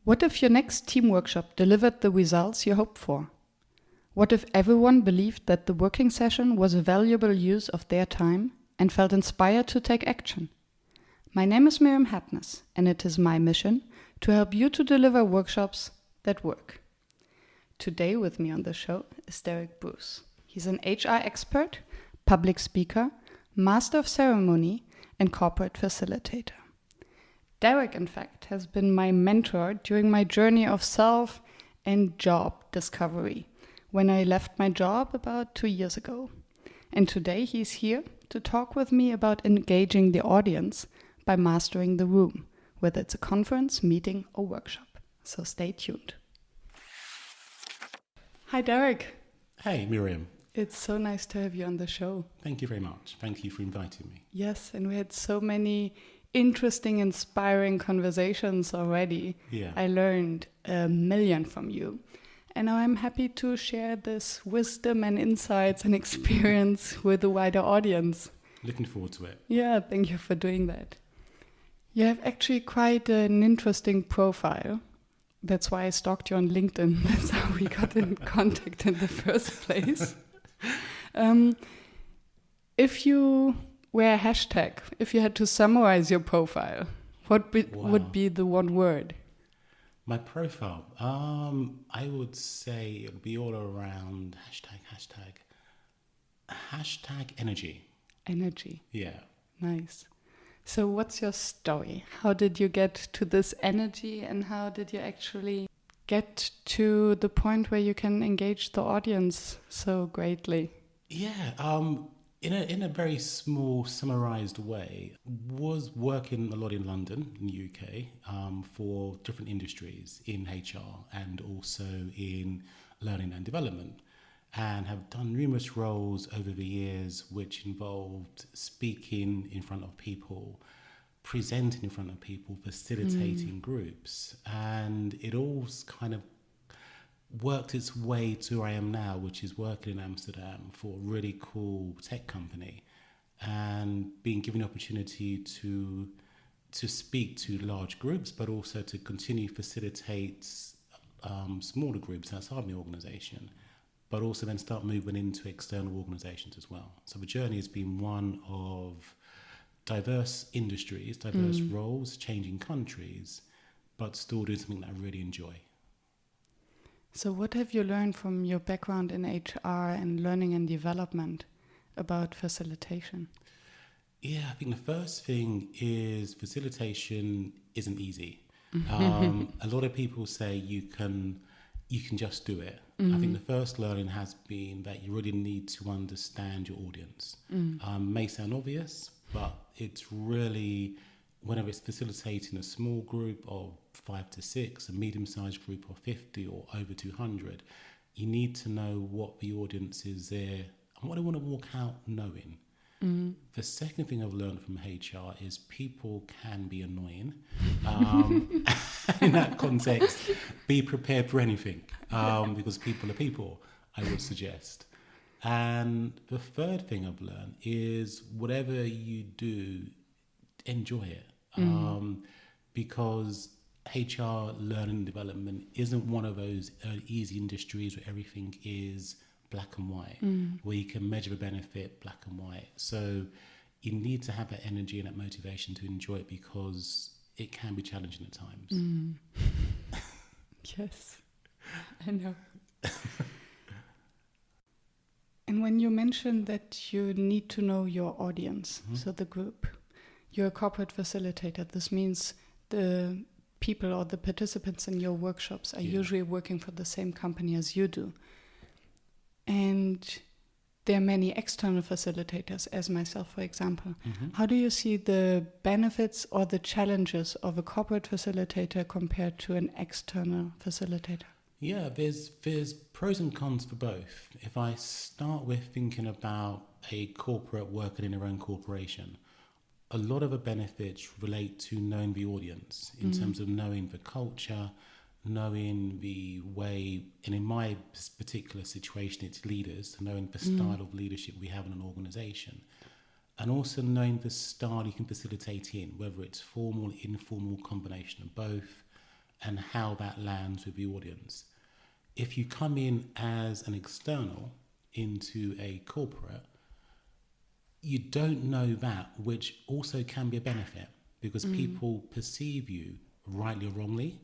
What if your next team workshop delivered the results you hoped for? What if everyone believed that the working session was a valuable use of their time and felt inspired to take action? My name is Miriam Hatness, and it is my mission to help you to deliver workshops that work. Today with me on the show is Derek Bruce. He's an HR expert, public speaker, master of ceremony, and corporate facilitator. Derek, in fact, has been my mentor during my journey of self and job discovery when I left my job about 2 years ago. And today he's here to talk with me about engaging the audience by mastering the room, whether it's a conference, meeting, or workshop. So stay tuned. Hi, Derek. Hey, Miriam. It's so nice to have you on the show. Thank you very much. Thank you for inviting me. Yes, and we had so many interesting, inspiring conversations already. Yeah. I learned a million from you. And now I'm happy to share this wisdom and insights and experience with a wider audience. Looking forward to it. Yeah, thank you for doing that. You have actually quite an interesting profile. That's why I stalked you on LinkedIn. That's how we got in contact in the first place. If you were a hashtag, if you had to summarize your profile, what would be the one word? My profile, I would say it would be all around hashtag energy. Energy. Yeah. Nice. So what's your story? How did you get to this energy, and how did you actually get to the point where you can engage the audience so greatly? Yeah, in a very small, summarised way, was working a lot in London, in the UK, for different industries in HR and also in learning and development, and have done numerous roles over the years which involved speaking in front of people, presenting in front of people, facilitating groups, and it all kind of worked its way to where I am now, which is working in Amsterdam for a really cool tech company, and being given the opportunity to speak to large groups, but also to continue to facilitate smaller groups outside the organisation, but also then start moving into external organisations as well. So the journey has been one of diverse industries, diverse roles, changing countries, but still doing something that I really enjoy. So what have you learned from your background in HR and learning and development about facilitation? Yeah, I think the first thing is facilitation isn't easy. A lot of people say you can just do it. I think the first learning has been that you really need to understand your audience. May sound obvious, but it's really, whenever it's facilitating a small group of 5 to 6, a medium-sized group of 50 or over 200, you need to know what the audience is there and what they want to walk out knowing. The second thing I've learned from HR is people can be annoying. In that context, be prepared for anything, because people are people, I would suggest. And the third thing I've learned is whatever you do, enjoy it. Because HR learning and development isn't one of those easy industries where everything is black and white, where you can measure the benefit black and white. So you need to have that energy and that motivation to enjoy it, because it can be challenging at times. Yes, I know. And when you mentioned that you need to know your audience, so the group, you're a corporate facilitator. This means the people or the participants in your workshops are usually working for the same company as you do. And there are many external facilitators, as myself, for example. How do you see the benefits or the challenges of a corporate facilitator compared to an external facilitator? Yeah, there's pros and cons for both. If I start with thinking about a corporate working in their own corporation, a lot of the benefits relate to knowing the audience in terms of knowing the culture, knowing the way, and in my particular situation, it's leaders, knowing the style of leadership we have in an organization. and also knowing the style you can facilitate in, whether it's formal, informal, combination of both, and how that lands with the audience. If you come in as an external into a corporate, you don't know that, which also can be a benefit, because people perceive you, rightly or wrongly,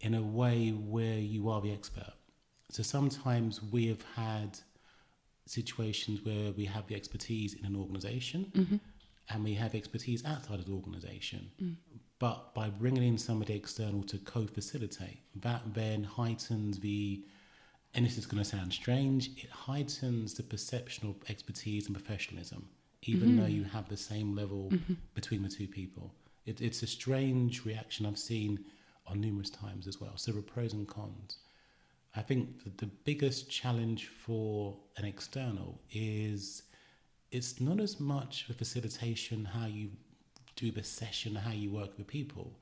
in a way where you are the expert. So sometimes we have had situations where we have the expertise in an organization and we have expertise outside of the organization. But by bringing in somebody external to co-facilitate, that then heightens and this is going to sound strange, it heightens the perception of expertise and professionalism, even though you have the same level between the two people. It's a strange reaction I've seen on numerous times as well. So there are pros and cons. I think that the biggest challenge for an external is it's not as much the facilitation, how you do the session, how you work with people.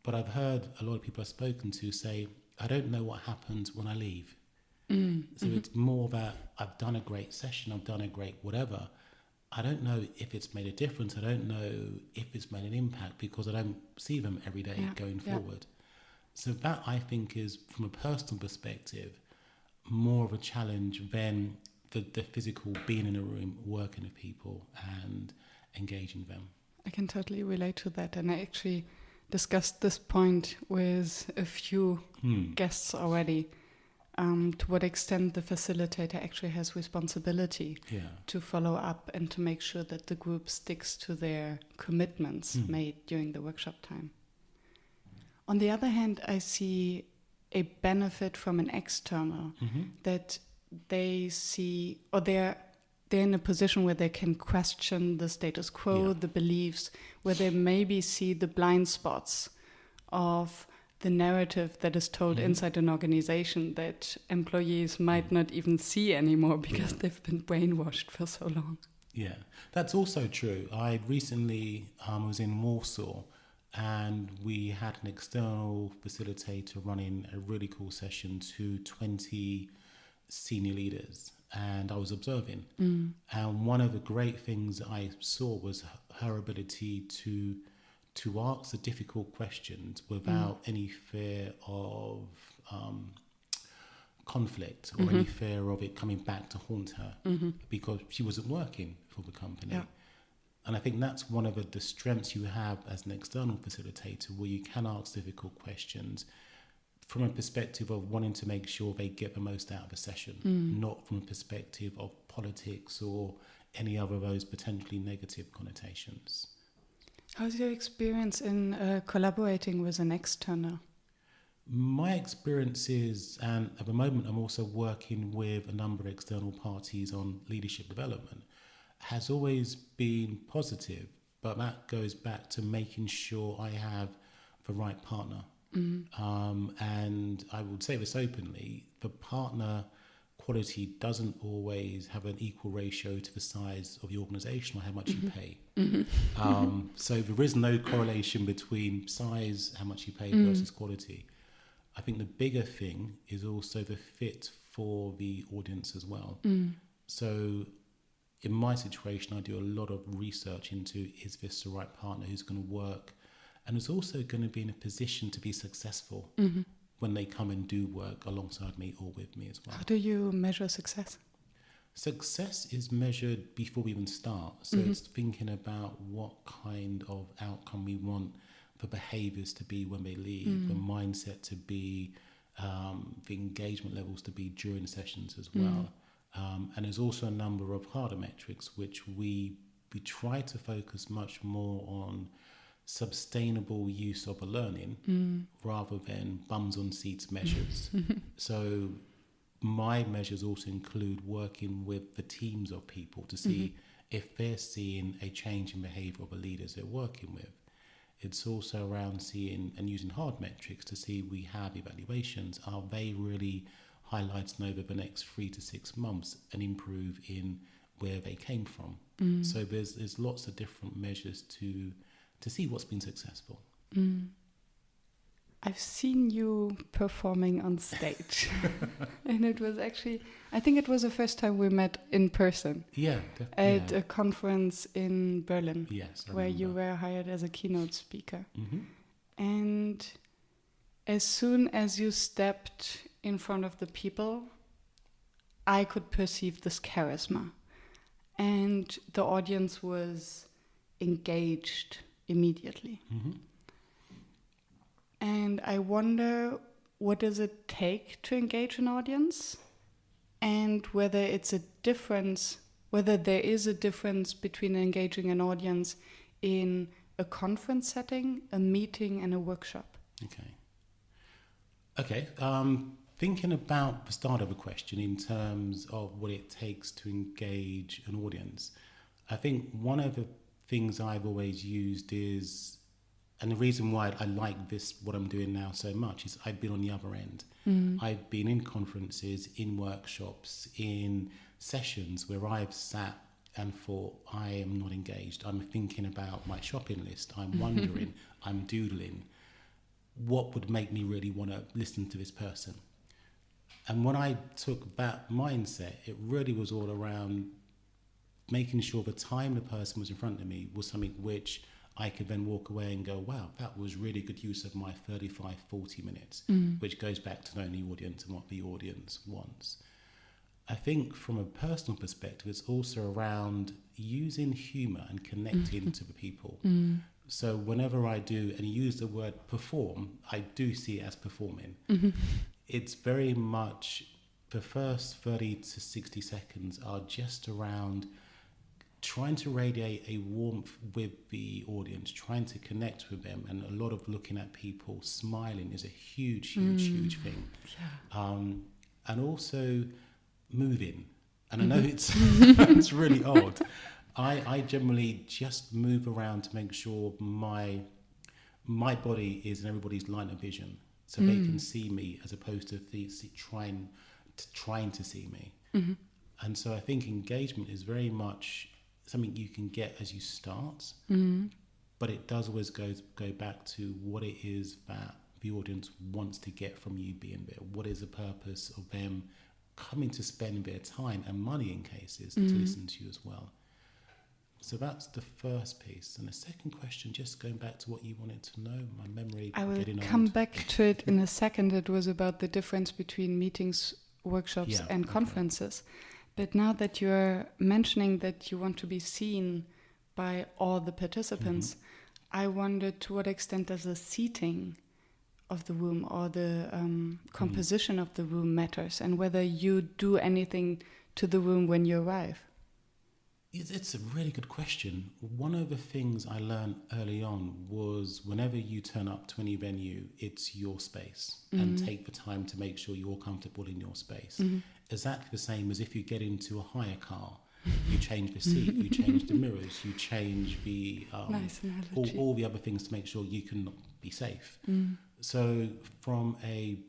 But I've heard a lot of people I've spoken to say, I don't know what happens when I leave. So it's more that I've done a great session, I've done a great whatever. I don't know if it's made a difference. I don't know if it's made an impact because I don't see them every day going forward. So that, I think, is, from a personal perspective, more of a challenge than the physical being in a room, working with people and engaging them. I can totally relate to that. And I actually discussed this point with a few guests already. To what extent the facilitator actually has responsibility to follow up and to make sure that the group sticks to their commitments made during the workshop time. On the other hand, I see a benefit from an external that they see, or they're in a position where they can question the status quo, the beliefs, where they maybe see the blind spots of the narrative that is told inside an organization that employees might not even see anymore because they've been brainwashed for so long. Yeah, that's also true. I recently was in Warsaw, and we had an external facilitator running a really cool session to 20 senior leaders, and I was observing. And one of the great things I saw was her ability to ask the difficult questions without any fear of conflict or any fear of it coming back to haunt her, because she wasn't working for the company. And I think that's one of the strengths you have as an external facilitator, where you can ask difficult questions from a perspective of wanting to make sure they get the most out of the session, not from a perspective of politics or any other of those potentially negative connotations. How's your experience in collaborating with an external? My experience is, and at the moment I'm also working with a number of external parties on leadership development, has always been positive, but that goes back to making sure I have the right partner. And I would say this openly, the partner quality doesn't always have an equal ratio to the size of the organisation or how much you pay. So there is no correlation between size, how much you pay versus quality. I think the bigger thing is also the fit for the audience as well. So in my situation, I do a lot of research into, is this the right partner who's going to work and is also going to be in a position to be successful when they come and do work alongside me or with me as well. How do you measure success? Success is measured before we even start. So it's thinking about what kind of outcome we want the behaviours to be when they leave, the mindset to be, the engagement levels to be during sessions as well. And there's also a number of harder metrics which we try to focus much more on sustainable use of a learning rather than bums on seats measures. So my measures also include working with the teams of people to see if they're seeing a change in behaviour of the leaders they're working with. It's also around seeing and using hard metrics to see we have evaluations. Are they really highlighting over the next 3 to 6 months and improve in where they came from? So there's lots of different measures to see what's been successful. I've seen you performing on stage. And it was actually, I think it was the first time we met in person. Yeah. At a conference in Berlin. Yes, I where remember. you were hired as a keynote speaker. Mm-hmm. And as soon as you stepped in front of the people, I could perceive this charisma. And the audience was engaged immediately. Mm-hmm. And I wonder, what does it take to engage an audience? And whether there is a difference between engaging an audience in a conference setting, a meeting, and a workshop. Okay. Thinking about the start of a question in terms of what it takes to engage an audience, I think one of the things I've always used is, and the reason why I like what I'm doing now so much, is I've been on the other end. I've been in conferences, in workshops, in sessions where I've sat and thought, I am not engaged. I'm thinking about my shopping list. I'm wondering, I'm doodling. What would make me really want to listen to this person? And when I took that mindset, it really was all around making sure the time the person was in front of me was something which I could then walk away and go, wow, that was really good use of my 35, 40 minutes, which goes back to knowing the audience and what the audience wants. I think from a personal perspective, it's also around using humour and connecting to the people. So whenever I do, and use the word perform, I do see it as performing. It's very much, the first 30 to 60 seconds are just around trying to radiate a warmth with the audience, trying to connect with them, and a lot of looking at people smiling is a huge thing. Yeah. And also moving. And I know it's it's really odd. I generally just move around to make sure my body is in everybody's line of vision, so they can see me as opposed to trying to see me. And so I think engagement is very much something you can get as you start, but it does always go back to what it is that the audience wants to get from you being there. What is the purpose of them coming to spend their time and money in cases to listen to you as well? So that's the first piece. And the second question, just going back to what you wanted to know, my memory I will getting come old. back to it in a second. It was about the difference between meetings, workshops, and conferences. But now that you're mentioning that you want to be seen by all the participants, I wonder to what extent does the seating of the room or the composition of the room matters, and whether you do anything to the room when you arrive. It's a really good question. One of the things I learned early on was whenever you turn up to any venue, it's your space, and take the time to make sure you're comfortable in your space. Exactly the same as if you get into a hire car, you change the seat, you change the mirrors, you change the Nice analogy. all the other things to make sure you can be safe. So from a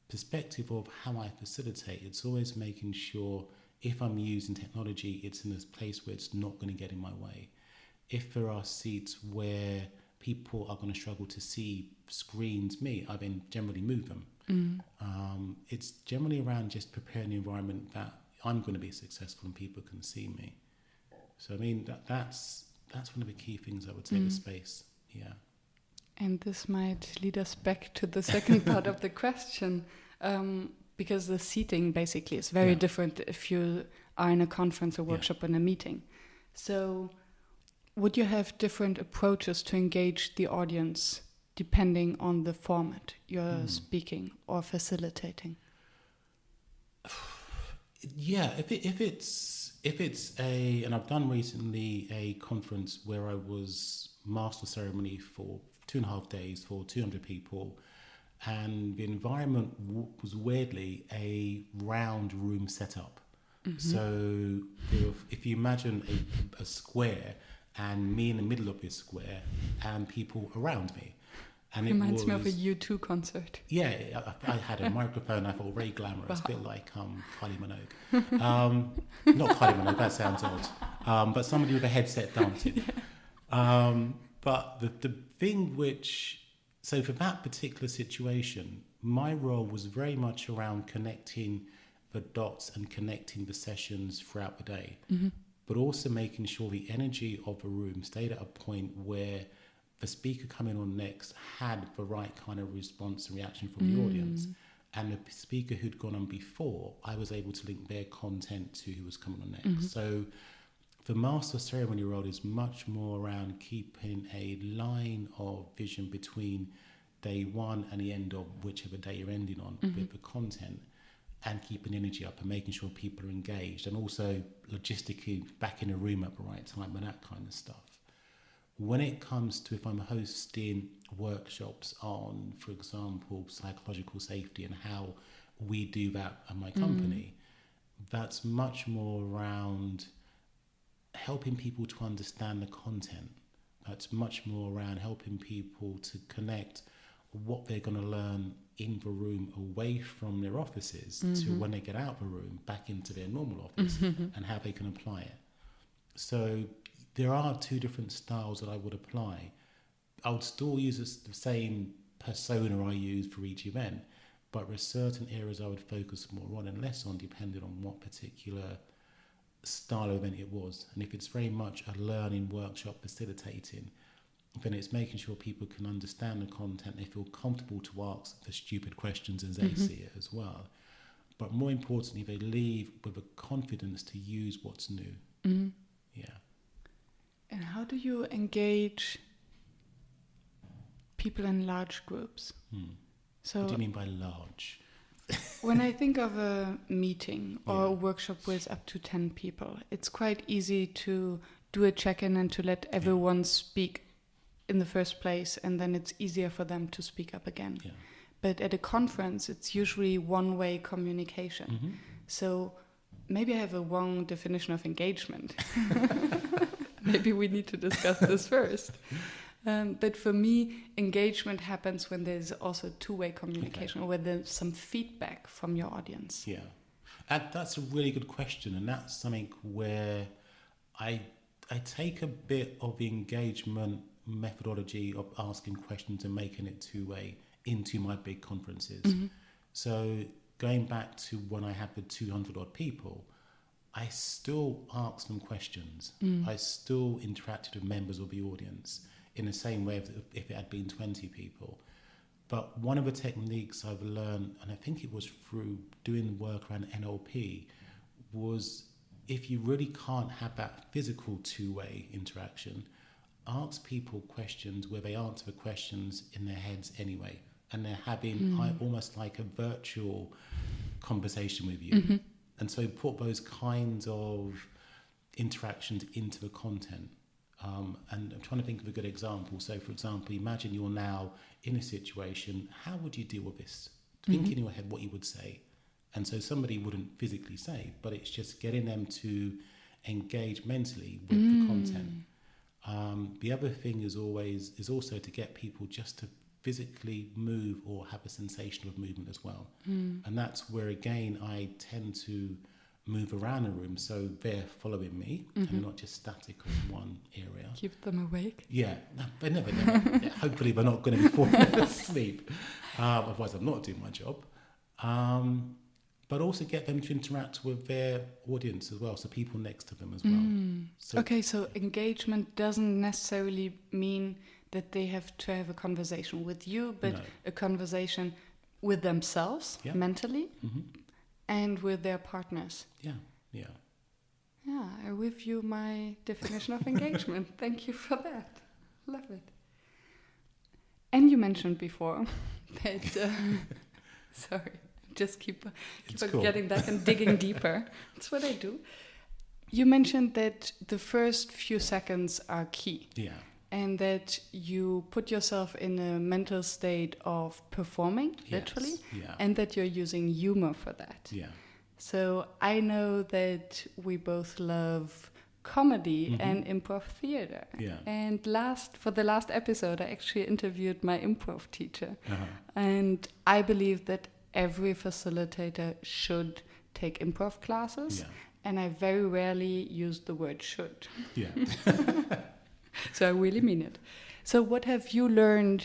perspective of how I facilitate, it's always making sure if I'm using technology, it's in a place where it's not going to get in my way. If there are seats where people are going to struggle to see screens me, I then generally move them. It's generally around just preparing the environment that I'm going to be successful and people can see me. So I mean that's one of the key things I would say, the space. Yeah. And this might lead us back to the second part of the question, because the seating basically is very different if you are in a conference, a workshop, and a meeting. So would you have different approaches to engage the audience depending on the format you're speaking or facilitating? Yeah, if it's and I've done recently a conference where I was master ceremony for 2.5 days for 200 people, and the environment was weirdly a round room setup. So if you imagine a square and me in the middle of this square and people around me. And Reminds me of a U2 concert. Yeah, I had a microphone. I thought very glamorous, a bit like Kylie Minogue. Not Kylie Minogue, that sounds odd. But somebody with a headset dancing. But the thing which So for that particular situation, my role was very much around connecting the dots and connecting the sessions throughout the day, but also making sure the energy of the room stayed at a point where the speaker coming on next had the right kind of response and reaction from the audience. And the speaker who'd gone on before, I was able to link their content to who was coming on next. So the master ceremony role is much more around keeping a line of vision between day one and the end of whichever day you're ending on with the content, and keeping energy up and making sure people are engaged, and also logistically back in the room at the right time and that kind of stuff. When it comes to if I'm hosting workshops on, for example, psychological safety and how we do that at my company, that's much more around helping people to understand the content. That's much more around helping people to connect what they're going to learn in the room away from their offices to when they get out of the room back into their normal office and how they can apply it. So there are two different styles that I would apply. I would still use the same persona I use for each event, but there are certain areas I would focus more on and less on depending on what particular style of event it was. And if it's very much a learning workshop facilitating, then it's making sure people can understand the content, they feel comfortable to ask the stupid questions as they see it as well. But more importantly, they leave with a confidence to use what's new. Yeah. And how do you engage people in large groups? So What do you mean by large? when I think of a meeting or a workshop with up to 10 people, it's quite easy to do a check-in and to let everyone speak in the first place, and then it's easier for them to speak up again. But at a conference, it's usually one-way communication. So maybe I have a wrong definition of engagement. Maybe we need to discuss this first. But for me, engagement happens when there's also two-way communication, or when there's some feedback from your audience. Yeah, that's a really good question, and that's something where I take a bit of the engagement methodology of asking questions and making it two-way into my big conferences. So going back to when I had the 200 odd people, I still asked them questions. I still interacted with members of the audience in the same way if it had been 20 people. But one of the techniques I've learned, and I think it was through doing work around NLP, was if you really can't have that physical two-way interaction, ask people questions where they answer the questions in their heads anyway, and they're having almost like a virtual conversation with you. And so put those kinds of interactions into the content. And I'm trying to think of a good example. So, for example, imagine you're now in a situation. How would you deal with this? Think in your head what you would say. And so somebody wouldn't physically say, but it's just getting them to engage mentally with the content. The other thing is also to get people just to physically move or have a sensation of movement as well. And that's where, again, I tend to move around the room so they're following me and not just static in one area. Keep them awake. Yeah, they never. Hopefully they're not going to be falling asleep. Otherwise I'm not doing my job. But also get them to interact with their audience as well, so people next to them as well. So engagement doesn't necessarily mean that they have to have a conversation with you, but a conversation with themselves mentally and with their partners. Yeah, I review my definition of engagement. Thank you for that. Love it. And you mentioned before that... sorry. Just keep cool. Getting back and digging deeper. That's what I do. You mentioned that the first few seconds are key. Yeah. And that you put yourself in a mental state of performing, literally, and that you're using humor for that. Yeah. So I know that we both love comedy and improv theater. Yeah. And for the last episode, I actually interviewed my improv teacher. And I believe that every facilitator should take improv classes, and I very rarely use the word should. Yeah. So I really mean it. So what have you learned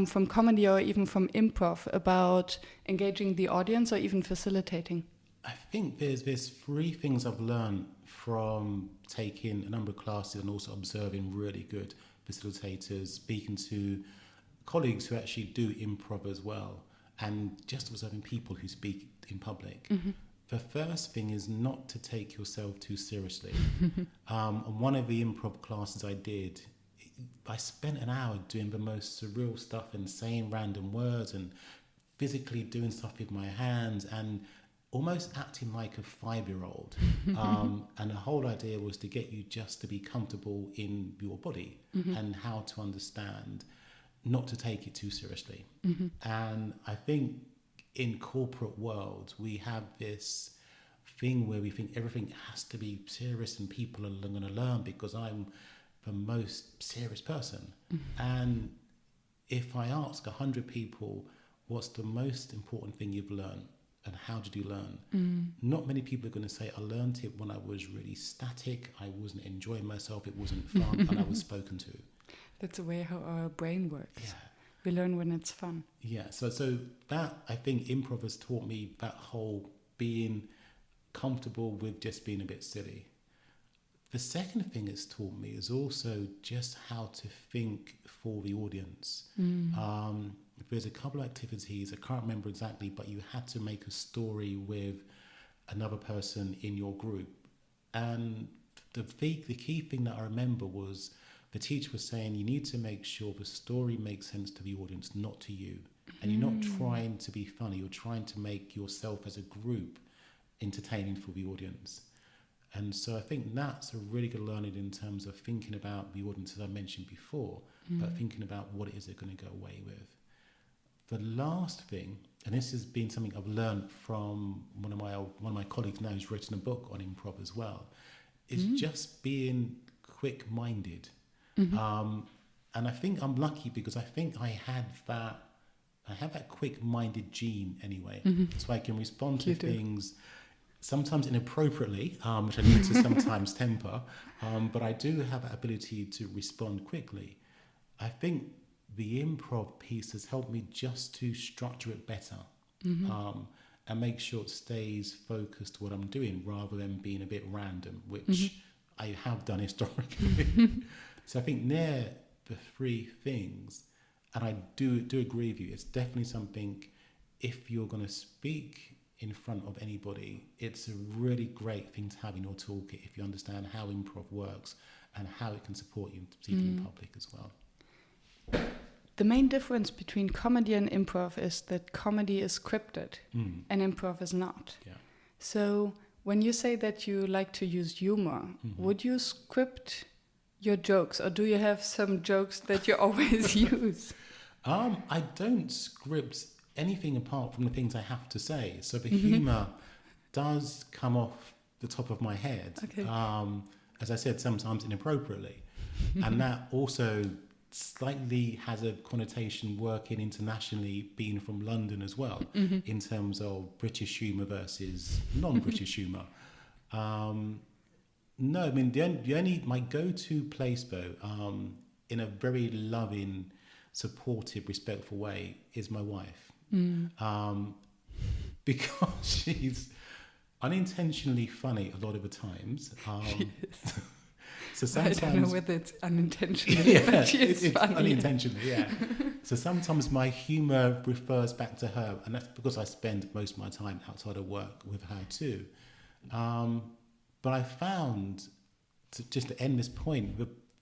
from comedy or even from improv about engaging the audience or even facilitating? I think there's three things I've learned from taking a number of classes and also observing really good facilitators, speaking to colleagues who actually do improv as well, and just observing people who speak in public. Mm-hmm. The first thing is not to take yourself too seriously. On one of the improv classes I did, I spent an hour doing the most surreal stuff and saying random words and physically doing stuff with my hands and almost acting like a 5-year-old. And the whole idea was to get you just to be comfortable in your body and how to understand, not to take it too seriously. And I think in corporate world, we have this thing where we think everything has to be serious and people are going to learn because I'm the most serious person. And if I ask 100 people, what's the most important thing you've learned and how did you learn? Not many people are going to say, I learned it when I was really static, I wasn't enjoying myself, it wasn't fun, and I was spoken to. That's the way how our brain works. Yeah. We learn when it's fun. Yeah, so that, I think improv has taught me that whole being comfortable with just being a bit silly. The second thing it's taught me is also just how to think for the audience. There's a couple of activities, I can't remember exactly, but you had to make a story with another person in your group. And the key thing that I remember was the teacher was saying you need to make sure the story makes sense to the audience, not to you. And you're not trying to be funny, you're trying to make yourself as a group entertaining for the audience. And so I think that's a really good learning in terms of thinking about the audience, as I mentioned before, but thinking about what it is they're going to go away with. The last thing, and this has been something I've learned from one of my colleagues now who's written a book on improv as well, is just being quick-minded. And I think I'm lucky because I think I have that quick-minded gene anyway, so I can respond to things sometimes inappropriately, which I need to sometimes temper, but I do have that ability to respond quickly. I think the improv piece has helped me just to structure it better and make sure it stays focused to what I'm doing rather than being a bit random, which I have done historically. So I think they're the three things, and I do agree with you. It's definitely something, if you're going to speak in front of anybody, it's a really great thing to have in your toolkit if you understand how improv works and how it can support you speaking in public as well. The main difference between comedy and improv is that comedy is scripted and improv is not. Yeah. So when you say that you like to use humor, would you script your jokes, or do you have some jokes that you always use? I don't script anything apart from the things I have to say. So the humour does come off the top of my head. Okay. As I said, sometimes inappropriately. And that also slightly has a connotation working internationally, being from London as well, in terms of British humour versus non-British humour. No, I mean, my go-to place though, in a very loving, supportive, respectful way, is my wife. Because she's unintentionally funny a lot of the times. She is. So sometimes, I don't know whether it's unintentionally, but she is funny. Unintentionally, yeah. So sometimes my humour refers back to her, and that's because I spend most of my time outside of work with her too. But I found, just to end this point,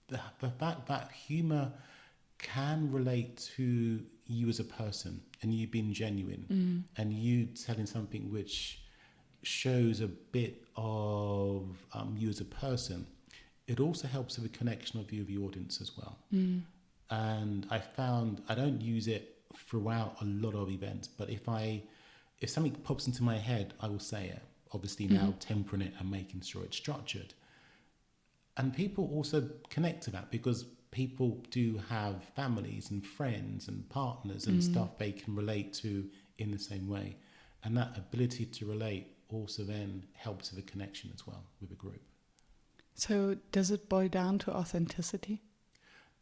the fact that humour can relate to you as a person and you being genuine and you telling something which shows a bit of you as a person, it also helps with a connection of you with the audience as well. And I found I don't use it throughout a lot of events, but if something pops into my head, I will say it. Obviously now tempering it and making sure it's structured. And people also connect to that because people do have families and friends and partners and stuff they can relate to in the same way. And that ability to relate also then helps with a connection as well with a group. So does it boil down to authenticity?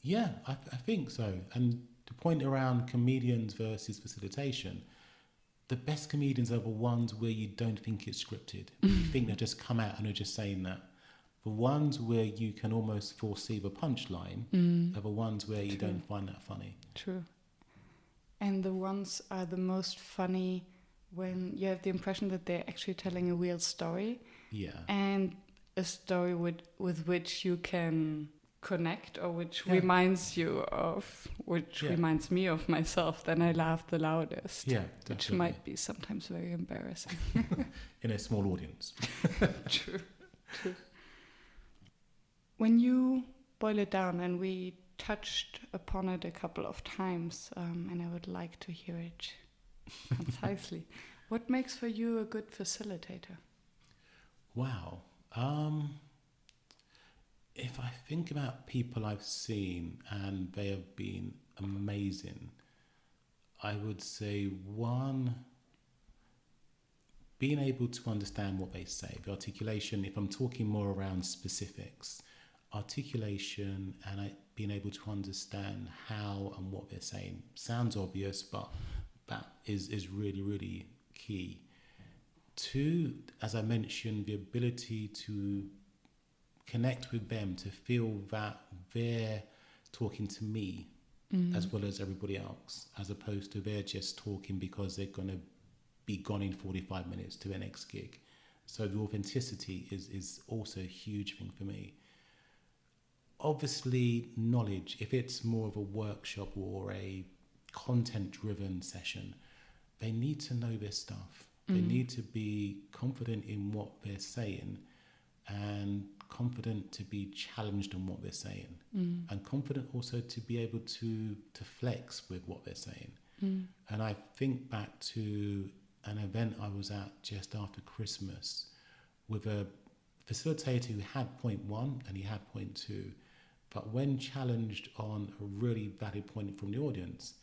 Yeah, I think so. And the point around comedians versus facilitation, the best comedians are the ones where you don't think it's scripted. You think they'll just come out and they're just saying that. The ones where you can almost foresee the punchline are the ones where you don't find that funny. True. And the ones are the most funny when you have the impression that they're actually telling a real story. Yeah. And a story with which you can connect, or which reminds you of, reminds me of myself, then I laugh the loudest. Yeah, definitely. Which might be sometimes very embarrassing. In a small audience. True. When you boil it down, and we touched upon it a couple of times, and I would like to hear it concisely. What makes for you a good facilitator? Wow. If I think about people I've seen and they have been amazing, I would say one, being able to understand what they say, the articulation, if I'm talking more around specifics, articulation and being able to understand how and what they're saying. Sounds obvious, but that is really, really key. Two, as I mentioned, the ability to connect with them, to feel that they're talking to me as well as everybody else, as opposed to they're just talking because they're going to be gone in 45 minutes to their next gig. So the authenticity is also a huge thing for me. Obviously, knowledge, if it's more of a workshop or a content-driven session, they need to know their stuff. They need to be confident in what they're saying and confident to be challenged on what they're saying, and confident also to be able to flex with what they're saying. And I think back to an event I was at just after Christmas with a facilitator who had point one and he had point two, but when challenged on a really valid point from the audience,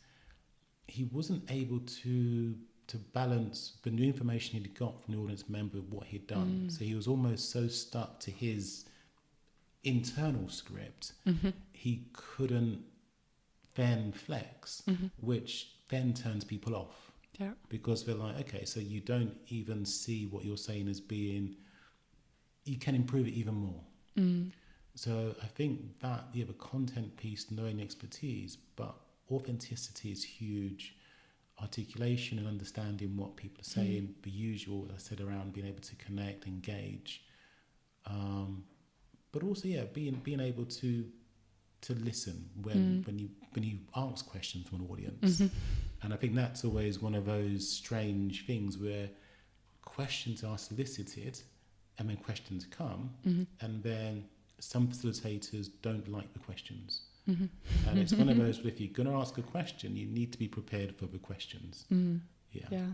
he wasn't able to balance the new information he'd got from the audience member with what he'd done. So he was almost so stuck to his internal script, he couldn't then flex, which then turns people off. Yeah. Because they're like, okay, so you don't even see what you're saying as being, you can improve it even more. So I think that you have a content piece, knowing expertise, but authenticity is huge. Articulation and understanding what people are saying, the usual, as I said, around being able to connect, engage, but also being able to listen when you ask questions from an audience. And I think that's always one of those strange things where questions are solicited and then questions come, and then some facilitators don't like the questions. And it's one of those where if you're going to ask a question, you need to be prepared for the questions. Yeah.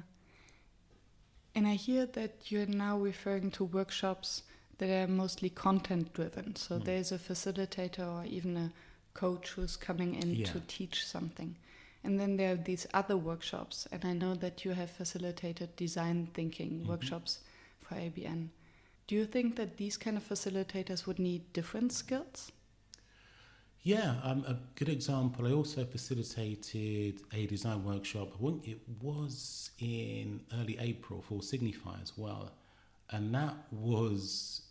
And I hear that you're now referring to workshops that are mostly content driven. So there's a facilitator or even a coach who's coming in to teach something. And then there are these other workshops. And I know that you have facilitated design thinking workshops for ABN. Do you think that these kind of facilitators would need different skills? Yeah, a good example, I also facilitated a design workshop. I think it was in early April for Signify as well. And that was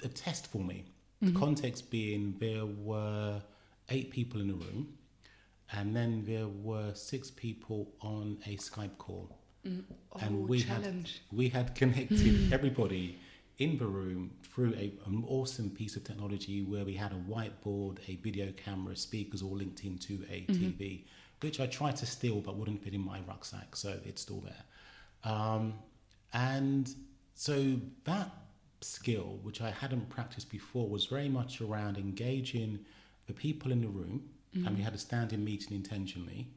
a test for me. The context being there were 8 people in the room, and then there were 6 people on a Skype call. And we had connected everybody in the room through an awesome piece of technology where we had a whiteboard, a video camera, speakers all linked into a TV, which I tried to steal but wouldn't fit in my rucksack, so it's still there. And so that skill, which I hadn't practiced before, was very much around engaging the people in the room, and we had a standing meeting intentionally,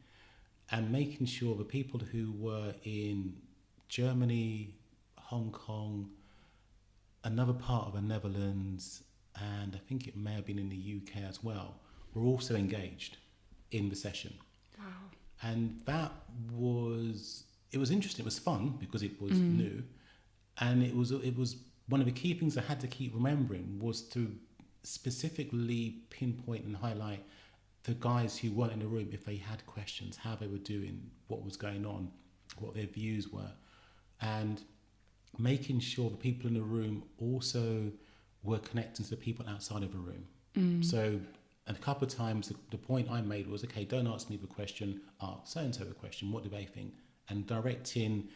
and making sure the people who were in Germany, Hong Kong, another part of the Netherlands, and I think it may have been in the UK as well, were also engaged in the session. Wow. And that was interesting. It was fun because it was new. And it was one of the key things I had to keep remembering was to specifically pinpoint and highlight the guys who weren't in the room, if they had questions, how they were doing, what was going on, what their views were, and making sure the people in the room also were connecting to the people outside of the room. So a couple of times the point I made was, okay, don't ask me the question, ask so-and-so the question, what do they think? And directing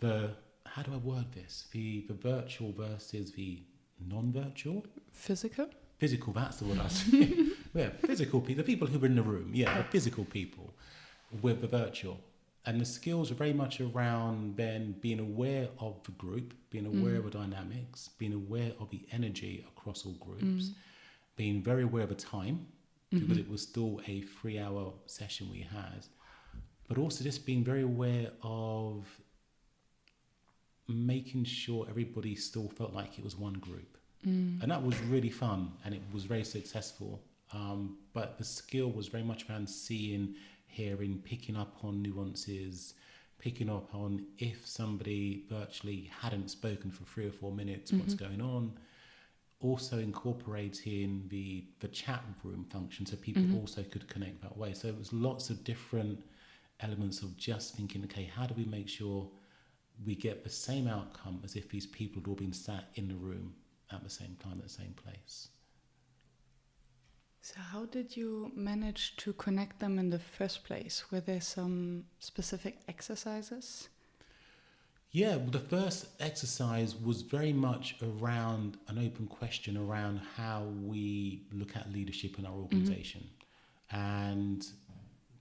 how do I word this? The virtual versus the non-virtual? Physical, that's the word I was saying. Yeah, physical people, the people who were in the room, the physical people with the virtual. And the skills are very much around then being aware of the group, being aware of the dynamics, being aware of the energy across all groups, being very aware of the time, because it was still a 3-hour session we had, but also just being very aware of making sure everybody still felt like it was one group. And that was really fun, and it was very successful. But the skill was very much around seeing, hearing, picking up on nuances, picking up on if somebody virtually hadn't spoken for 3 or 4 minutes, what's going on. Also incorporating the chat room function so people also could connect that way. So it was lots of different elements of just thinking, okay, how do we make sure we get the same outcome as if these people had all been sat in the room at the same time, at the same place. So how did you manage to connect them in the first place? Were there some specific exercises? Yeah, well, the first exercise was very much around an open question around how we look at leadership in our organization. And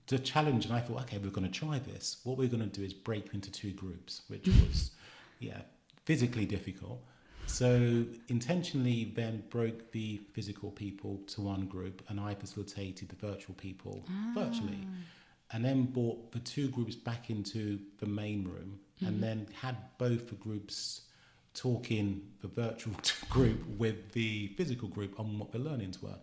the challenge, and I thought, okay, we're going to try this. What we're going to do is break into 2 groups, which was, physically difficult. So intentionally then broke the physical people to one group, and I facilitated the virtual people virtually, and then brought the 2 groups back into the main room, and then had both the groups talking, the virtual group with the physical group, on what the learnings were.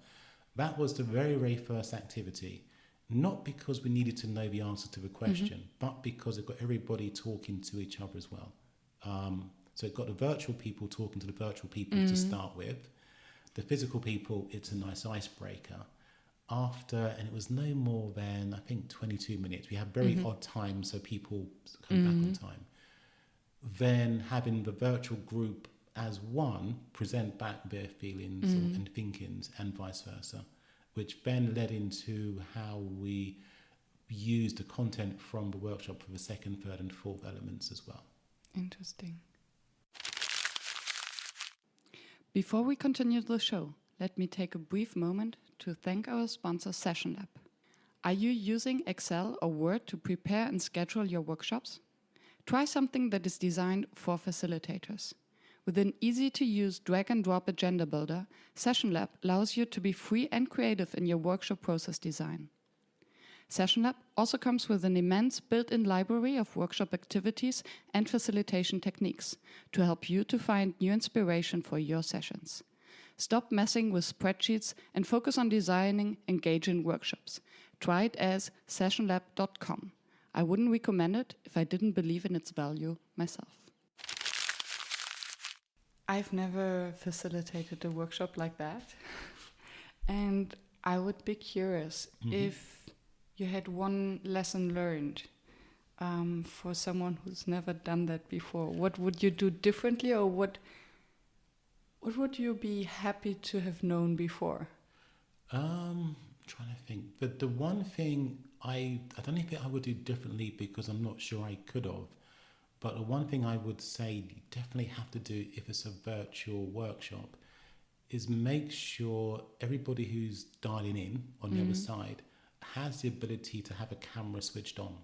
That was the very, very first activity, not because we needed to know the answer to the question, but because it got everybody talking to each other as well. So it got the virtual people talking to the virtual people to start with. The physical people, it's a nice icebreaker. After, and it was no more than, I think, 22 minutes. We had very odd times, so people come back on time. Then having the virtual group as one present back their feelings and thinkings, and vice versa, which then led into how we used the content from the workshop for the second, third and fourth elements as well. Interesting. Before we continue the show, let me take a brief moment to thank our sponsor Session Lab. Are you using Excel or Word to prepare and schedule your workshops? Try something that is designed for facilitators. With an easy-to-use drag-and-drop agenda builder, Session Lab allows you to be free and creative in your workshop process design. Session Lab also comes with an immense built-in library of workshop activities and facilitation techniques to help you to find new inspiration for your sessions. Stop messing with spreadsheets and focus on designing engaging workshops. Try it as sessionlab.com. I wouldn't recommend it if I didn't believe in its value myself. I've never facilitated a workshop like that. And I would be curious if you had one lesson learned for someone who's never done that before. What would you do differently, or what would you be happy to have known before? Trying to think. The one thing I don't think I would do differently, because I'm not sure I could have. But the one thing I would say you definitely have to do if it's a virtual workshop is make sure everybody who's dialing in on the other side has the ability to have a camera switched on.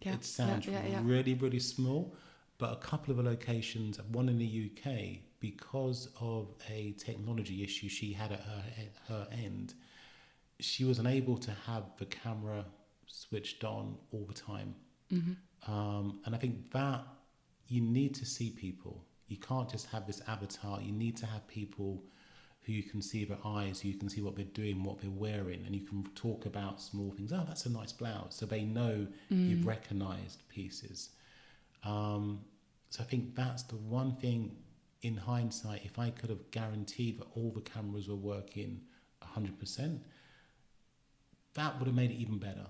It sounds really, really small, but a couple of the locations, one in the UK, because of a technology issue she had at her end, she was unable to have the camera switched on all the time. And I think that you need to see people. You can't just have this avatar. You need to have people who you can see their eyes, who you can see what they're doing, what they're wearing, and you can talk about small things. Oh, that's a nice blouse. So they know you've recognised pieces. So I think that's the one thing, in hindsight, if I could have guaranteed that all the cameras were working 100%, that would have made it even better.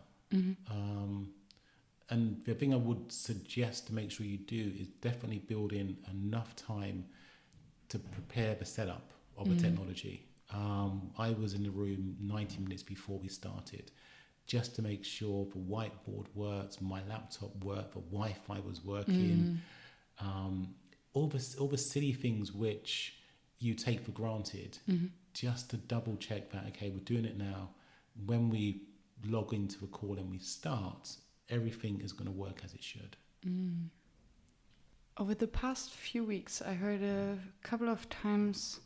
And the thing I would suggest to make sure you do is definitely build in enough time to prepare the setup of the technology. I was in the room 90 minutes before we started, just to make sure the whiteboard worked, my laptop worked, the Wi-Fi was working, all the silly things which you take for granted, just to double check that, okay, we're doing it now. When we log into the call and we start, everything is going to work as it should. Over the past few weeks, I heard a couple of times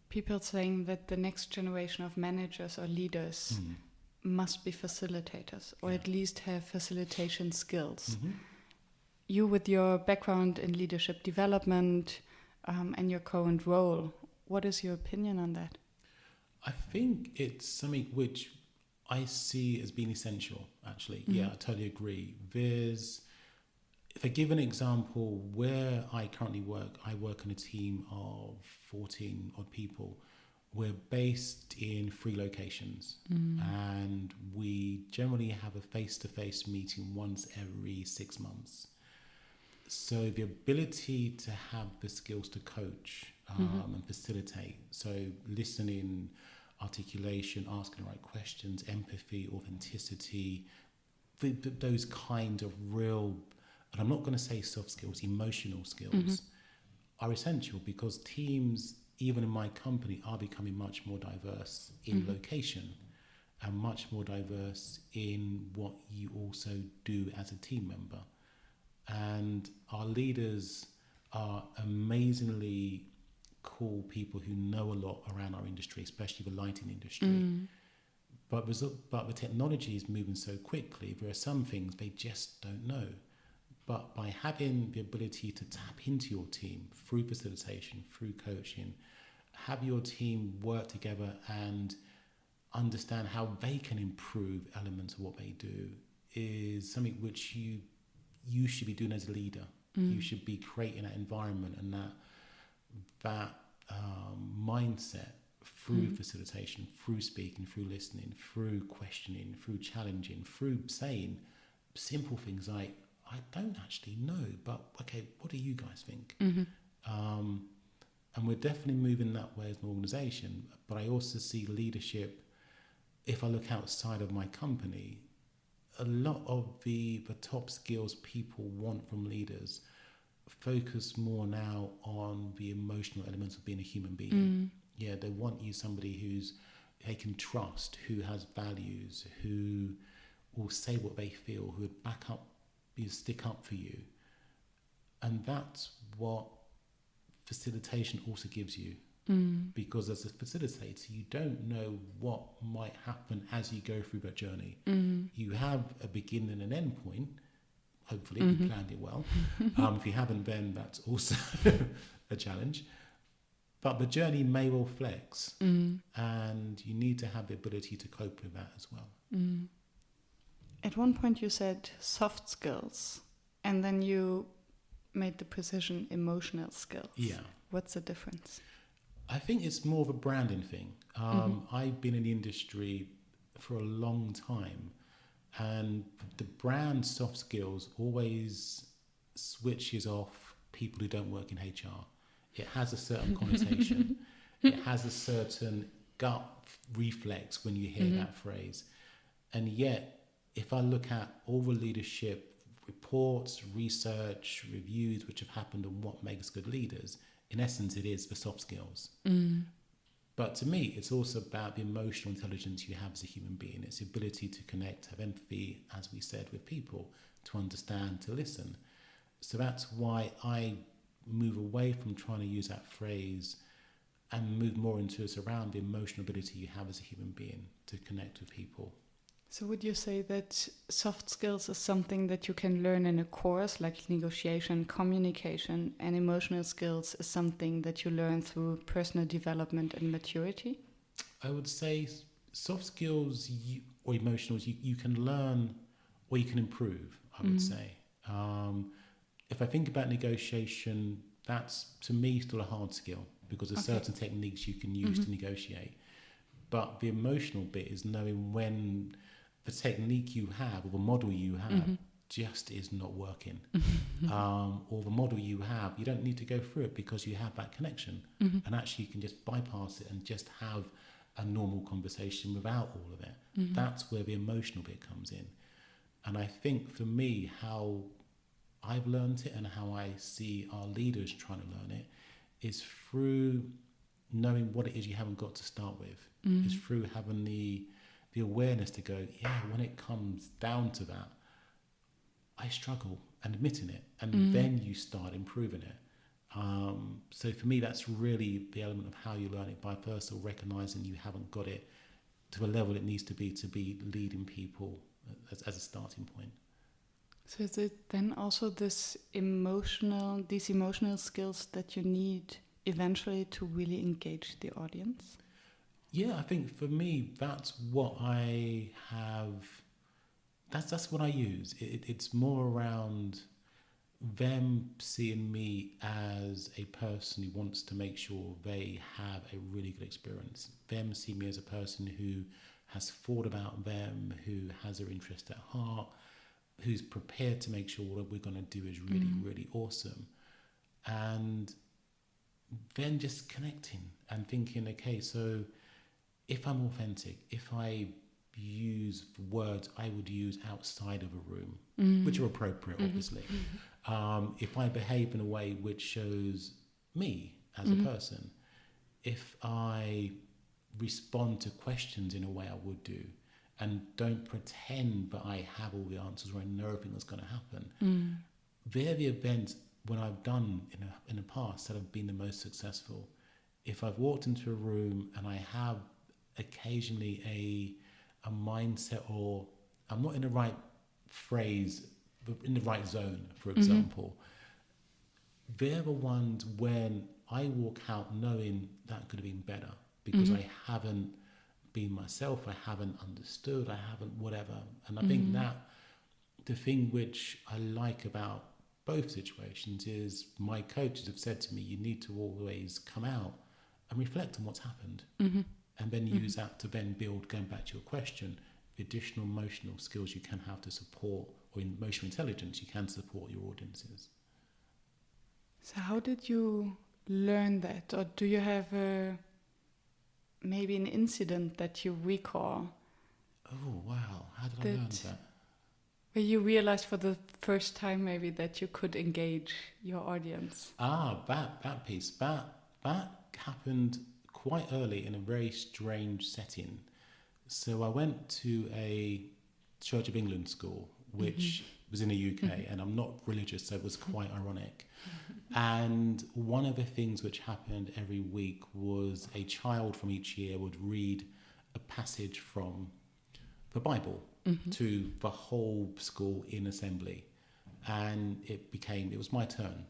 people saying that the next generation of managers or leaders must be facilitators, or at least have facilitation skills. You, with your background in leadership development and your current role, what is your opinion on that? I think it's something which I see as being essential, actually. Yeah, I totally agree. If I give an example, where I currently work, I work in a team of 14 odd people. We're based in 3 locations, and we generally have a face-to-face meeting once every 6 months. So the ability to have the skills to coach and facilitate, so listening, articulation, asking the right questions, empathy, authenticity, those kind of real, and I'm not going to say soft skills, emotional skills are essential, because teams, even in my company, are becoming much more diverse in location and much more diverse in what you also do as a team member. And our leaders are amazingly cool people who know a lot around our industry, especially the lighting industry. But the technology is moving so quickly, there are some things they just don't know. But by having the ability to tap into your team through facilitation, through coaching, have your team work together and understand how they can improve elements of what they do, is something which you should be doing as a leader. You should be creating that environment and that mindset through facilitation, through speaking, through listening, through questioning, through challenging, through saying simple things like, I don't actually know, but okay, what do you guys think? And we're definitely moving that way as an organization. But I also see leadership, if I look outside of my company, a lot of the top skills people want from leaders focus more now on the emotional elements of being a human being. Yeah, they want you somebody they can trust, who has values, who will say what they feel, who would back up, stick up for you. And that's what facilitation also gives you. Because as a facilitator, you don't know what might happen as you go through that journey. You have a beginning and an end point, hopefully, if you planned it well. If you haven't, then that's also a challenge. But the journey may well flex, and you need to have the ability to cope with that as well. At one point you said soft skills, and then you made the precision emotional skills. Yeah. What's the difference? I think it's more of a branding thing. I've been in the industry for a long time, and the brand soft skills always switches off people who don't work in HR. It has a certain connotation. It has a certain gut reflex when you hear that phrase. And yet, if I look at all the leadership reports, research, reviews which have happened on what makes good leaders, in essence, it is the soft skills. But to me, it's also about the emotional intelligence you have as a human being. It's the ability to connect, have empathy, as we said, with people, to understand, to listen. So that's why I move away from trying to use that phrase and move more into it's around the emotional ability you have as a human being to connect with people. So would you say that soft skills is something that you can learn in a course, like negotiation, communication, and emotional skills is something that you learn through personal development and maturity? I would say soft skills or emotionals you can learn or you can improve, I would say. If I think about negotiation, that's to me still a hard skill, because there's certain techniques you can use to negotiate. But the emotional bit is knowing when the technique you have or the model you have just is not working. Or the model you have, you don't need to go through it because you have that connection. And actually you can just bypass it and just have a normal conversation without all of it. That's where the emotional bit comes in. And I think for me, how I've learned it and how I see our leaders trying to learn it is through knowing what it is you haven't got to start with. Is through having the awareness to go, yeah, when it comes down to that, I struggle, and admitting it, and then you start improving it. So for me, that's really the element of how you learn it, by first of all recognizing you haven't got it to a level it needs to be leading people as a starting point. So is it then also these emotional skills that you need eventually to really engage the audience? Yeah, I think for me, that's what I have. That's what I use. It's more around them seeing me as a person who wants to make sure they have a really good experience. Them see me as a person who has thought about them, who has their interest at heart, who's prepared to make sure what we're going to do is really, really awesome. And then just connecting and thinking, okay, so if I'm authentic, if I use words I would use outside of a room, which are appropriate, obviously. If I behave in a way which shows me as a person, if I respond to questions in a way I would do, and don't pretend that I have all the answers or I know everything that's going to happen, they're the events when I've done in the past that have been the most successful. If I've walked into a room and I have occasionally a mindset, or I'm not in the right phrase, but in the right zone, for example, they're the ones when I walk out knowing that could have been better because I haven't been myself, I haven't understood, I haven't whatever. And I think that the thing which I like about both situations is my coaches have said to me, you need to always come out and reflect on what's happened. And then use that to then build, going back to your question, the additional emotional skills you can have to support, or emotional intelligence you can support your audiences. So how did you learn that? Or do you have maybe an incident that you recall? Oh, wow. How did I learn that? Where you realized for the first time maybe that you could engage your audience? That piece. That happened quite early in a very strange setting. So I went to a Church of England school, which was in the UK, and I'm not religious, so it was quite ironic. And one of the things which happened every week was a child from each year would read a passage from the Bible to the whole school in assembly. And it was my turn.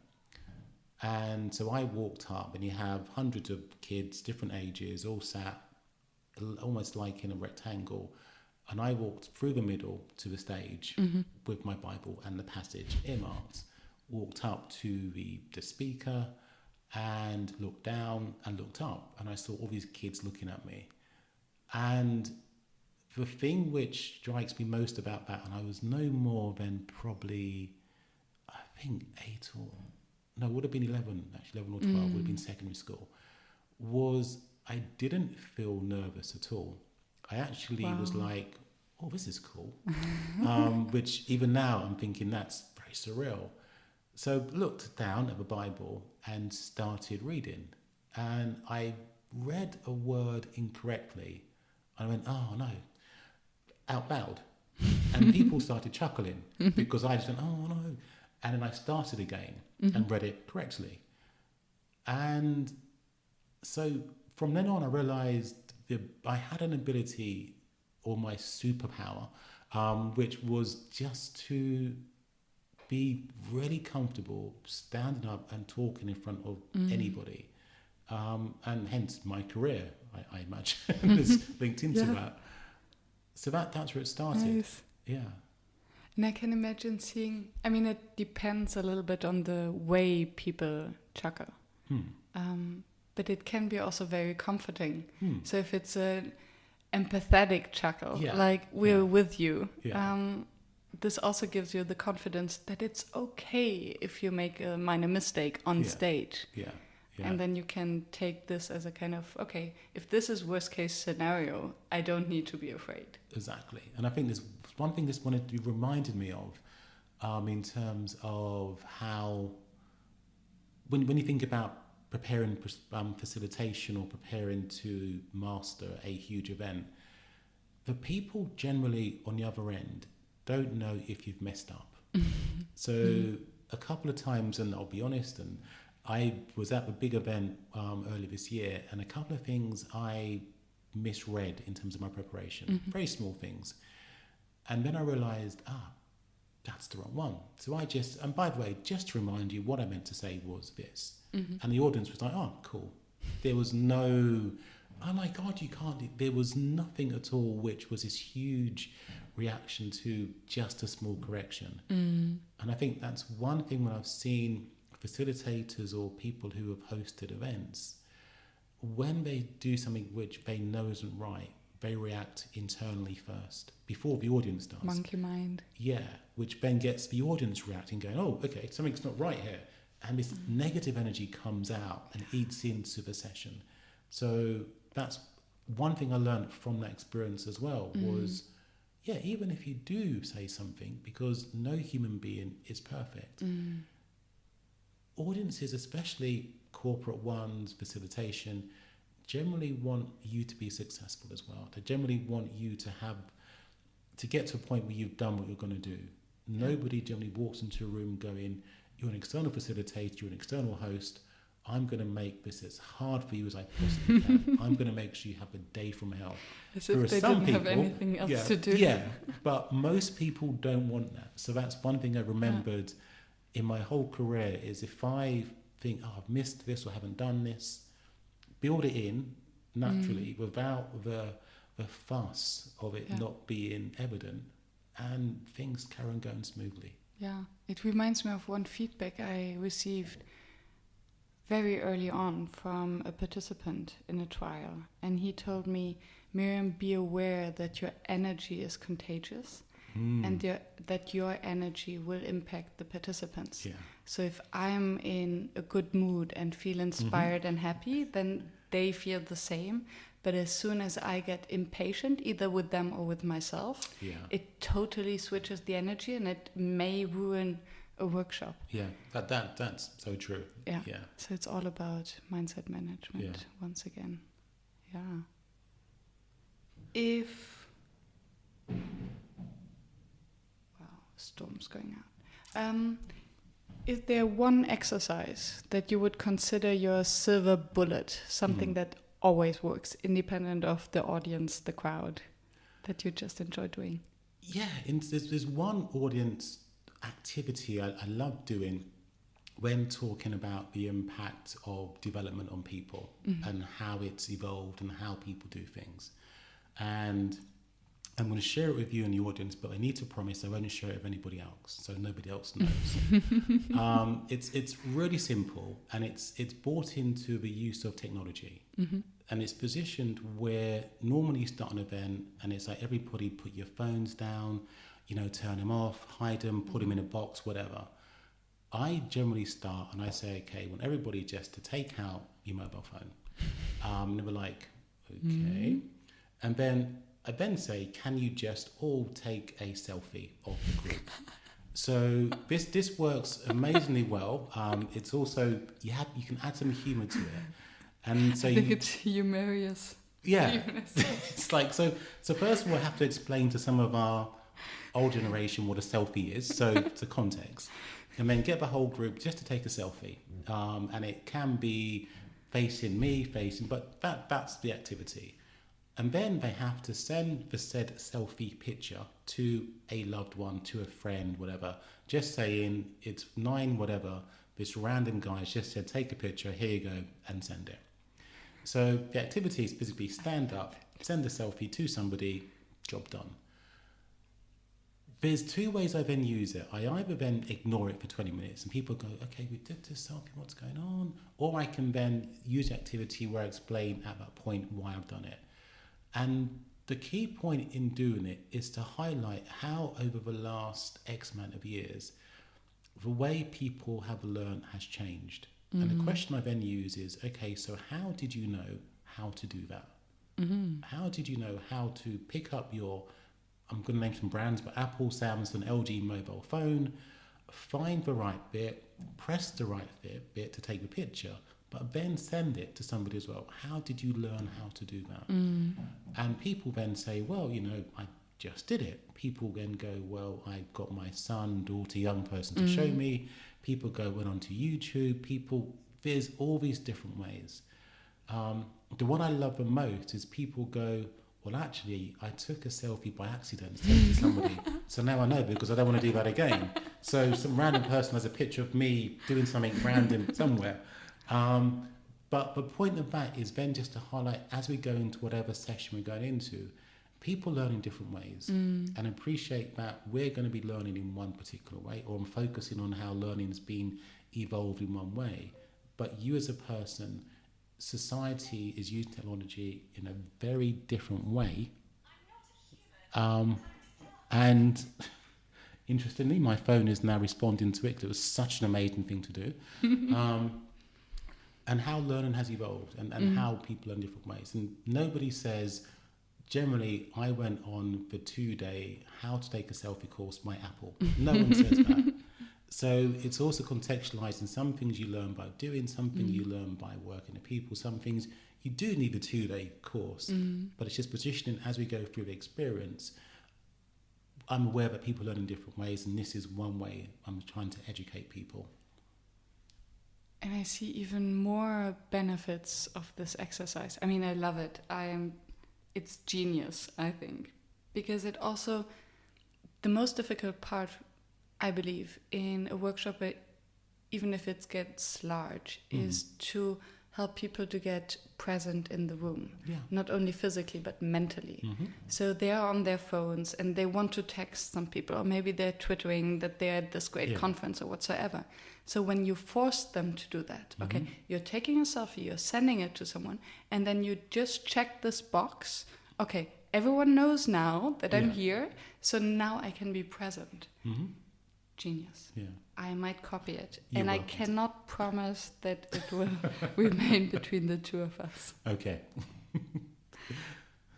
And so I walked up, and you have hundreds of kids, different ages, all sat almost like in a rectangle. And I walked through the middle to the stage with my Bible and the passage earmarked, walked up to the speaker and looked down and looked up. And I saw all these kids looking at me. And the thing which strikes me most about that, and I was no more than probably, I think, 8 or... No, it would have been 11 or 12, would have been secondary school, was I didn't feel nervous at all. I actually was like, oh, this is cool. Which even now I'm thinking that's very surreal. So looked down at the Bible and started reading. And I read a word incorrectly. I went, oh no, out loud. And people started chuckling because I just went, oh no. And then I started again and read it correctly. And so from then on, I realized that I had an ability, or my superpower, which was just to be really comfortable standing up and talking in front of anybody. And hence my career, I imagine, is linked into that. So that's where it started. Nice. Yeah. And I can imagine seeing, I mean, it depends a little bit on the way people chuckle. But it can be also very comforting. So if it's empathetic chuckle, Yeah. like we're Yeah. with you. Yeah. This also gives you the confidence that it's okay if you make a minor mistake on Yeah. stage. Yeah. Yeah. And then you can take this as a kind of, okay, if this is worst case scenario, I don't need to be afraid. Exactly. And I think there's one thing this reminded me of in terms of how, when you think about preparing facilitation or preparing to master a huge event, the people generally on the other end don't know if you've messed up. So a couple of times, and I'll be honest, and I was at a big event earlier this year, and a couple of things I misread in terms of my preparation, very small things. And then I realized, that's the wrong one. So and by the way, just to remind you, what I meant to say was this. And the audience was like, oh, cool. There was no, oh my God, you can't, there was nothing at all, which was this huge reaction to just a small correction. And I think that's one thing when I've seen facilitators or people who have hosted events, when they do something which they know isn't right, they react internally first before the audience does. Monkey mind. Yeah, which then gets the audience reacting, going, oh, okay, something's not right here. And this negative energy comes out and eats into the session. So that's one thing I learned from that experience as well was, yeah, even if you do say something, because no human being is perfect, audiences, especially corporate ones, facilitation, generally want you to be successful as well. They generally want you to get to a point where you've done what you're going to do. Nobody generally walks into a room going, you're an external facilitator, you're an external host, I'm going to make this as hard for you as I possibly can. I'm going to make sure you have a day from hell. As if they didn't have anything else to do. Yeah, but most people don't want that. So that's one thing I remembered in my whole career is if I think, I've missed this or haven't done this, build it in naturally without the fuss of it not being evident, and things carry on going smoothly. Yeah, it reminds me of one feedback I received very early on from a participant in a trial. And he told me, Miriam, be aware that your energy is contagious and that your energy will impact the participants. Yeah. So if I'm in a good mood and feel inspired and happy, then they feel the same. But as soon as I get impatient, either with them or with myself, it totally switches the energy and it may ruin a workshop. Yeah, that's so true. Yeah. So it's all about mindset management once again. Yeah. Storm's going out. Is there one exercise that you would consider your silver bullet, something that always works, independent of the audience, the crowd, that you just enjoy doing? Yeah, there's one audience activity I love doing when talking about the impact of development on people and how it's evolved and how people do things. And I'm going to share it with you in the audience, but I need to promise I won't share it with anybody else, so nobody else knows. It's really simple, and it's brought into the use of technology. And it's positioned where normally you start an event and it's like everybody put your phones down, turn them off, hide them, put them in a box, whatever. I generally start and I say, okay, I want everybody just to take out your mobile phone. And they were like, okay. And then I then say, can you just all take a selfie of the group? So this works amazingly well. It's also, you can add some humour to it. And so I think it's humorous. Yeah. It's like, so first of all, I have to explain to some of our old generation what a selfie is, so to context. And then get the whole group just to take a selfie. And it can be facing me, but that's the activity. And then they have to send the said selfie picture to a loved one, to a friend, whatever, just saying it's 9 whatever, this random guy just said, take a picture, here you go, and send it. So the activity is basically stand up, send a selfie to somebody, job done. There's 2 ways I then use it. I either then ignore it for 20 minutes and people go, okay, we did this selfie, what's going on? Or I can then use the activity where I explain at that point why I've done it. And The key point in doing it is to highlight how over the last X amount of years, the way people have learned has changed. And the question I then use is, okay, so how did you know how to do that? How did you know how to pick up your, I'm going to name some brands, but Apple, Samsung, LG mobile phone, find the right bit, press the right bit to take the picture, but then send it to somebody as well. How did you learn how to do that? And people then say, well, I just did it. People then go, well, I got my son, daughter, young person to show me. People went onto YouTube. There's all these different ways. The one I love the most is people go, well, actually, I took a selfie by accident to take to somebody. So now I know because I don't want to do that again. So some random person has a picture of me doing something random somewhere. But the point of that is then just to highlight, as we go into whatever session we're going into, people learn in different ways and appreciate that we're going to be learning in one particular way, or I'm focusing on how learning's been evolved in one way. But you as a person, society is using technology in a very different way. And interestingly, my phone is now responding to it because it was such an amazing thing to do. And how learning has evolved and how people learn different ways. And nobody says, generally, I went on the 2-day how to take a selfie course by Apple. No one says that. So it's also contextualizing some things you learn by doing, some things you learn by working with people, some things you do need a 2-day course, but it's just positioning as we go through the experience. I'm aware that people learn in different ways, and this is one way I'm trying to educate people. And I see even more benefits of this exercise. I mean, I love it. It's genius, I think, because it also, the most difficult part, I believe, in a workshop, even if it gets large, is to help people to get present in the room, not only physically but mentally. So they are on their phones and they want to text some people, or maybe they're twittering that they're at this great conference or whatsoever. So when you force them to do that, okay, you're taking a selfie, you're sending it to someone, and then you just check this box. Okay, everyone knows now that I'm here, so now I can be present. Genius. Yeah. I might copy it. You're and welcome. I cannot promise that it will remain between the two of us. Okay.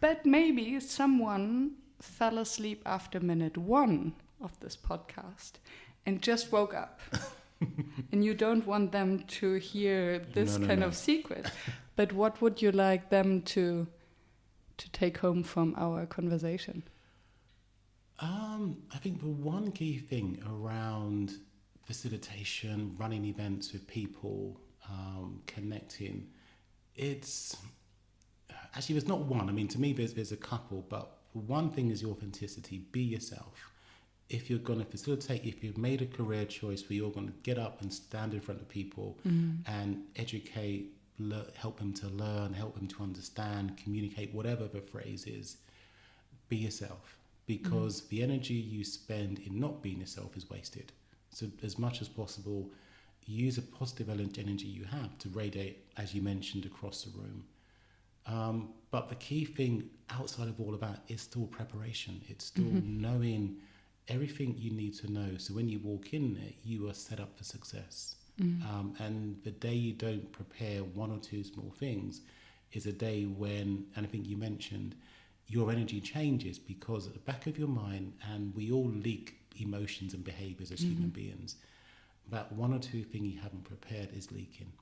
But maybe someone fell asleep after minute 1 of this podcast and just woke up. And you don't want them to hear this kind of secret. But what would you like them to take home from our conversation? I think the one key thing around facilitation, running events with people, connecting, it's actually there's not one. I mean, to me, there's a couple, but one thing is your authenticity. Be yourself. If you're going to facilitate, if you've made a career choice where you're going to get up and stand in front of people and educate, help them to learn, help them to understand, communicate, whatever the phrase is, be yourself. Because the energy you spend in not being yourself is wasted. So as much as possible, use a positive energy you have to radiate, as you mentioned, across the room. But the key thing outside of all of that is still preparation. It's still knowing everything you need to know. So when you walk in there, you are set up for success. And the day you don't prepare one or two small things is a day when, and I think you mentioned, your energy changes, because at the back of your mind, and we all leak emotions and behaviors as human beings, that one or two things you haven't prepared is leaking.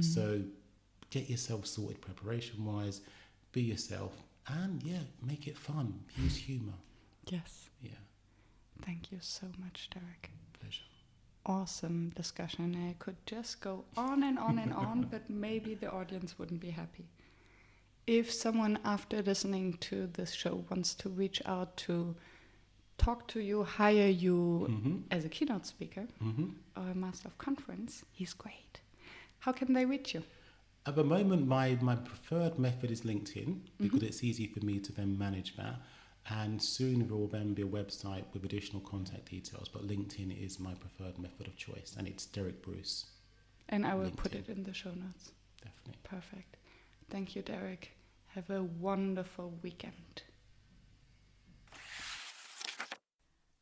So get yourself sorted preparation wise, be yourself, and make it fun. Use humor. Yes. Yeah. Thank you so much, Derek. Pleasure. Awesome discussion. I could just go on and on and on, but maybe the audience wouldn't be happy. If someone after listening to this show wants to reach out to talk to you, hire you as a keynote speaker or a master of conference, he's great. How can they reach you? At the moment, my preferred method is LinkedIn, because it's easy for me to then manage that. And soon there will then be a website with additional contact details. But LinkedIn is my preferred method of choice, and it's Derek Bruce. And I will LinkedIn. put it in the show notes. Definitely. Perfect. Thank you, Derek. Have a wonderful weekend.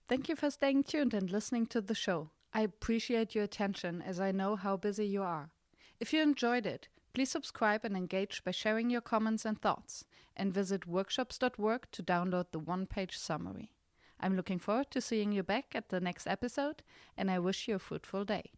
Thank you for staying tuned and listening to the show. I appreciate your attention as I know how busy you are. If you enjoyed it, please subscribe and engage by sharing your comments and thoughts, and visit workshops.work to download the one-page summary. I'm looking forward to seeing you back at the next episode, and I wish you a fruitful day.